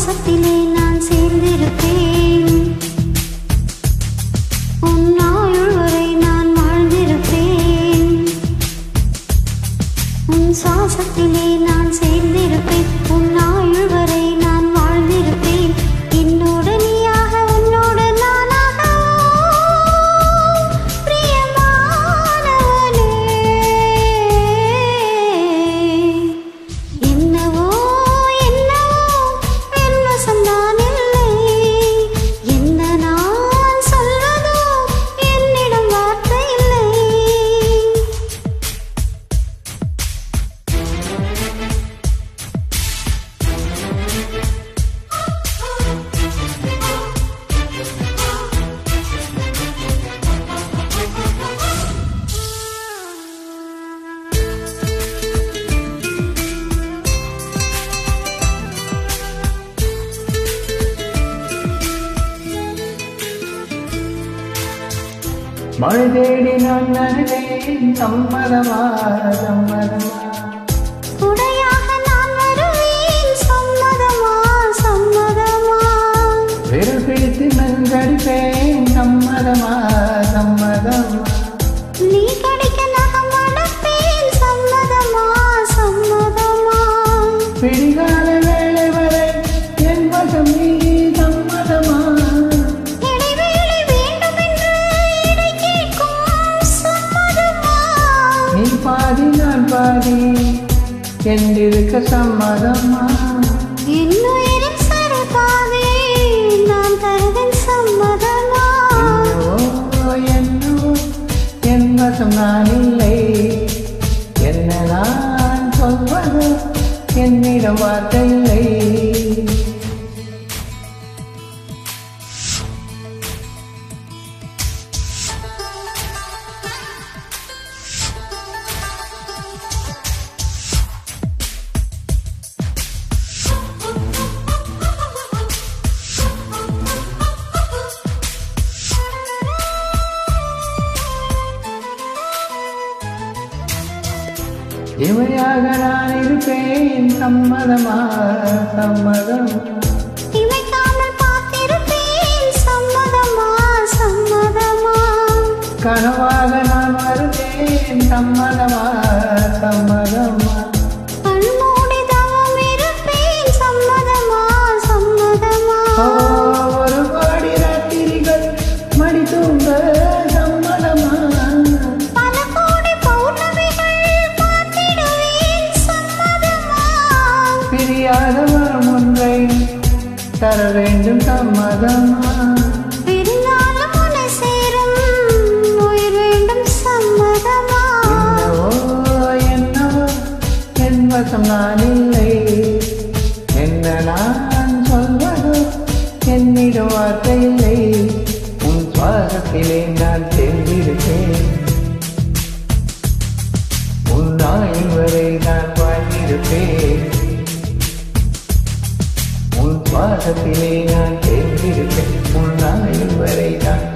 சுவாசத்திலே நான் சேர்ந்திருப்பேன். உன் ஆயுள் வரை நான் வாழ்ந்திருப்பேன். உன் சுவாசத்திலே நான் சேர்ந்திருப்பேன். உன் ஆயுள் வரை நான் வாழ்ந்திருப்பேன். என்னோட நீயாக உன்னோட நானாக பிரியமானவனே. என்னவோ என்னவோ என் வசம்தான் இல்லை. என்ன நான் சொல்வதோ என்னிடம் வார்த்தை இல்லை. மழை தேடி நான் நனைவேன். சம்மதமா சம்மதமா உடையாக நான் வருவேன். சம்மதமா சம்மதமா விரல் பிடித்து மெஞ்சடிப்பேன். சம்மதமா சம்மதமா நீ கடிக்க நகம் அடப்பேன். சம்மதமா சம்மதமா விடிகால வேளை வரை என் வசம் நீ. சம்மதமா இடைவேளை வேண்டுமென்று இடை கேட்கும். சம்மதமா நீ பாதி நான் பாதி என்றிருக்க சம்மதமா. என்னுயிரின் சரி பாதி நான் தருவேன். சம்மதமா என்னவோ என் வசம் நான் இல்லை. என்ன நான் சொல்வது என்னிடம் வார்த்தை இல்லை. இவையாக நான் இருப்பேன். சம்மதமா சம்மதம் இமைக்காமல் பார்த்திருப்பேன். சம்மதமா சம்மதமா கனவாக நான் வருவேன். சம்மதமா சம்மதமா கண்மூடி தவம் இருப்பேன். சம்மதமா சம்மதமா ஒரு கோடி ராத்திரிகள் மடி தூங்க. சம்மதமா பல கோடி பௌர்ணமிகள் பார்த்திடுவேன். சம்மதமா பிரியாத வரம் ஒன்றை தர வேண்டும். சம்மதமா பிரிந்தாலும் உன்னை சேரும் உயிர் வேண்டும். சம்மதமா என்னவோ என் வசம் நான் இல்லை. என்ன நான் சொல்வதோ என்னிடம் வார்த்தை இல்லை. உன் சுவாசத்திலே நான் சேர்ந்திருப்பேன். உன் ஆயுள் வரை நான் வாழ்ந்திருப்பேன். உன் சுவாசத்திலே நான் சேர்ந்திருப்பேன். உன் ஆயுள் வரை நான்